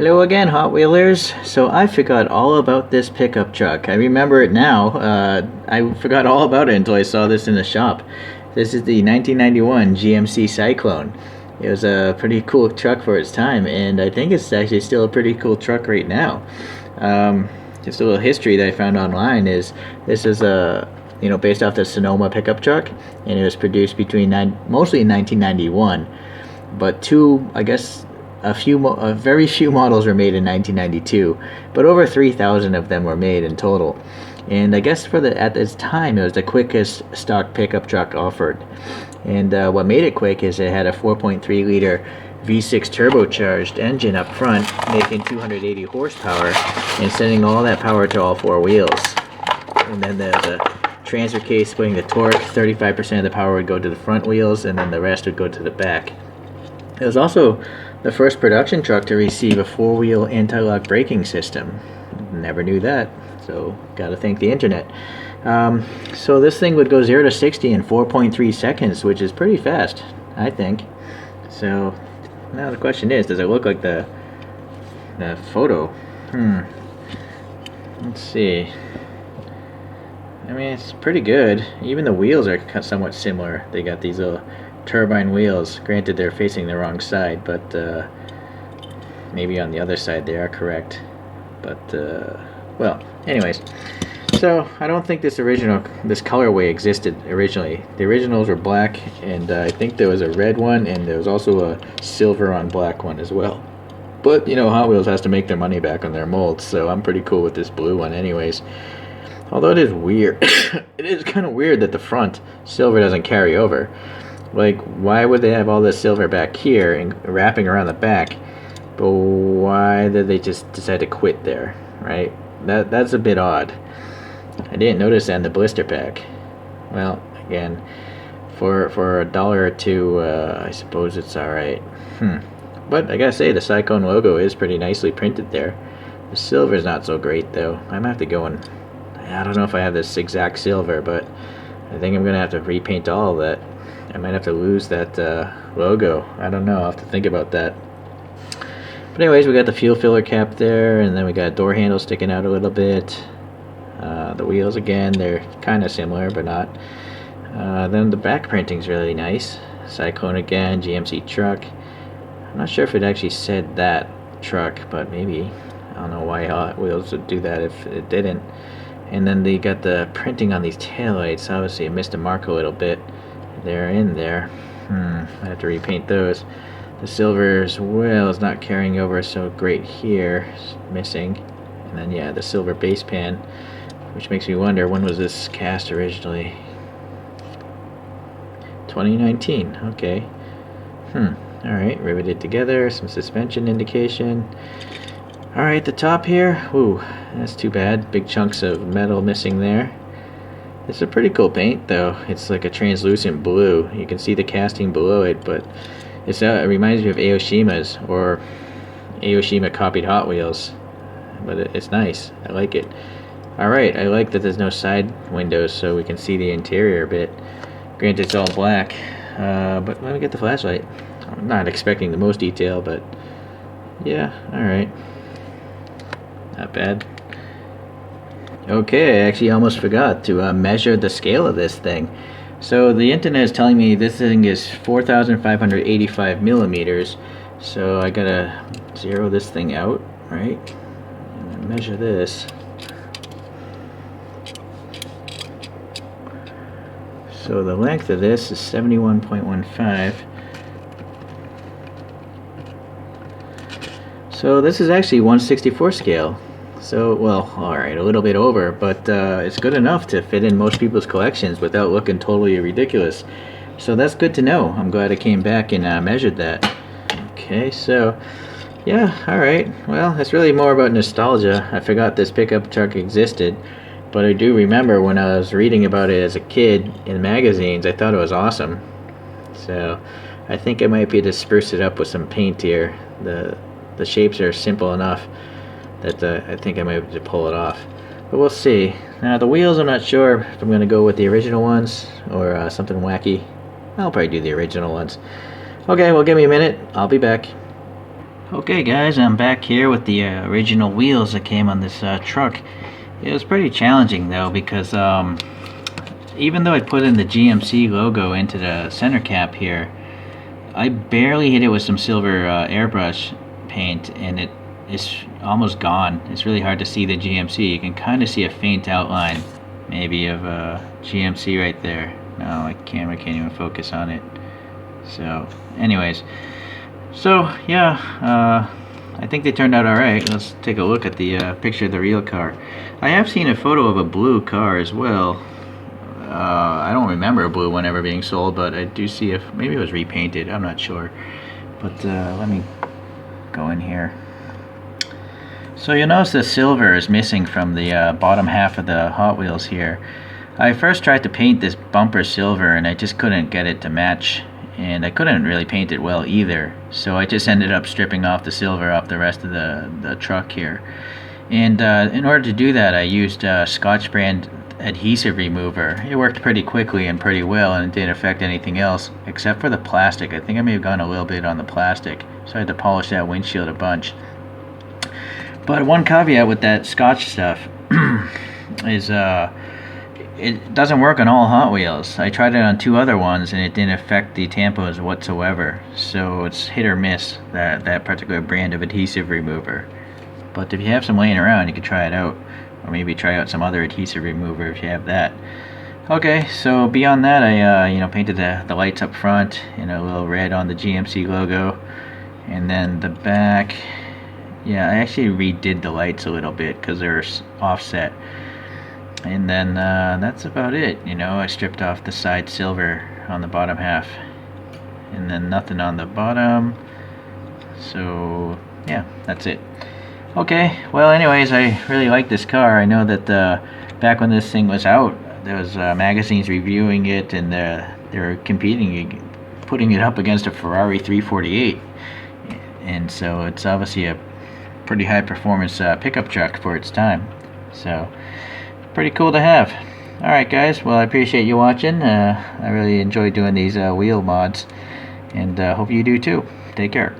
Hello again, Hot Wheelers. So I forgot all about this pickup truck. I remember it now. I forgot all about it until I saw this in the shop. This is the 1991 GMC Cyclone. It was a pretty cool truck for its time, and I think it's actually still a pretty cool truck right now. Just a little history that I found online is this is based off the Sonoma pickup truck, and it was produced mostly in 1991, but very few models were made in 1992, but over 3,000 of them were made in total. And I guess at this time it was the quickest stock pickup truck offered. And what made it quick is it had a 4.3 liter V6 turbocharged engine up front, making 280 horsepower and sending all that power to all four wheels. And then the transfer case splitting the torque. 35% of the power would go to the front wheels, and then the rest would go to the back. It was also the first production truck to receive a four-wheel anti-lock braking system. Never knew that, so gotta thank the internet. So this thing would go 0 to 60 in 4.3 seconds, which is pretty fast, I think. So now the question is, does it look like the photo? Let's see. I mean, it's pretty good. Even the wheels are somewhat similar. They got these little turbine wheels. Granted, they're facing the wrong side, but maybe on the other side they are correct. But well, anyways, so I don't think this colorway existed originally. The originals were black, and I think there was a red one, and there was also a silver on black one as well. But you know, Hot Wheels has to make their money back on their molds, so I'm pretty cool with this blue one anyways. Although it is weird. It is kind of weird that the front silver doesn't carry over. Like, why would they have all this silver back here and wrapping around the back, but why did they just decide to quit there, right? That's a bit odd. I didn't notice that in the blister pack. Well, again, for $1 or $2, I suppose it's alright. But I gotta say, the Cyclone logo is pretty nicely printed there. The silver's not so great, though. I'm gonna have to go and... I don't know if I have this exact silver, but I think I'm gonna have to repaint all of that. I might have to lose that logo. I don't know. I'll have to think about that. But anyways, we got the fuel filler cap there, and then we got a door handle sticking out a little bit. The wheels, again, they're kind of similar, but not. Then the back printing's really nice. Cyclone again, GMC truck. I'm not sure if it actually said that truck, but maybe. I don't know why Hot Wheels would do that if it didn't. And then they got the printing on these taillights. Obviously, it missed the mark a little bit. They're in there. I have to repaint those. The silver as well is not carrying over so great here. It's missing. And then yeah, the silver base pan, which makes me wonder, when was this cast originally? 2019. Okay. Alright, riveted together. Some suspension indication. Alright, the top here. Ooh, that's too bad. Big chunks of metal missing there. It's a pretty cool paint, though. It's like a translucent blue. You can see the casting below it, but it reminds me of Aoshima's, or Aoshima copied Hot Wheels. But it's nice. I like it. Alright, I like that there's no side windows, so we can see the interior a bit. Granted, it's all black, but let me get the flashlight. I'm not expecting the most detail, but yeah, alright. Not bad. Okay, I actually almost forgot to measure the scale of this thing. So the internet is telling me this thing is 4,585 millimeters. So I gotta zero this thing out, right? And then measure this. So the length of this is 71.15. So this is actually 1/64 scale. So, well, alright, a little bit over, but it's good enough to fit in most people's collections without looking totally ridiculous. So that's good to know. I'm glad I came back and measured that. Okay, so, yeah, alright. Well, it's really more about nostalgia. I forgot this pickup truck existed, but I do remember when I was reading about it as a kid in magazines, I thought it was awesome. So, I think I might be able to spruce it up with some paint here. The shapes are simple enough that I think I might be able to pull it off. But we'll see. Now the wheels, I'm not sure if I'm going to go with the original ones or something wacky. I'll probably do the original ones. Okay, well, give me a minute. I'll be back. Okay guys, I'm back here with the original wheels that came on this truck. It was pretty challenging though because even though I put in the GMC logo into the center cap here, I barely hit it with some silver airbrush paint and it's almost gone. It's really hard to see the GMC. You can kind of see a faint outline maybe of GMC right there. No, my camera can't even focus on it. So anyways, so yeah, I think they turned out alright. Let's take a look at the picture of the real car. I have seen a photo of a blue car as well. I don't remember a blue one ever being sold, but I do see if maybe it was repainted. I'm not sure. But let me go in here. So you'll notice the silver is missing from the bottom half of the Hot Wheels here. I first tried to paint this bumper silver and I just couldn't get it to match. And I couldn't really paint it well either, so I just ended up stripping off the silver off the rest of the truck here. And in order to do that, I used Scotch brand adhesive remover. It worked pretty quickly and pretty well, and it didn't affect anything else except for the plastic. I think I may have gone a little bit on the plastic, so I had to polish that windshield a bunch. But one caveat with that Scotch stuff is it doesn't work on all Hot Wheels. I tried it on 2 other ones and it didn't affect the tampons whatsoever. So it's hit or miss, that particular brand of adhesive remover. But if you have some laying around, you could try it out. Or maybe try out some other adhesive remover if you have that. Okay, so beyond that, I painted the lights up front in a little red on the GMC logo. And then the back, yeah, I actually redid the lights a little bit because they're offset. And then that's about it. I stripped off the side silver on the bottom half and then nothing on the bottom. So yeah, that's it. Okay, well anyways, I really like this car. I know that back when this thing was out, there was magazines reviewing it, and they're competing, putting it up against a Ferrari 348, and so it's obviously a pretty high performance pickup truck for its time. So pretty cool to have. Alright guys, well I appreciate you watching. I really enjoy doing these wheel mods, and hope you do too. Take care.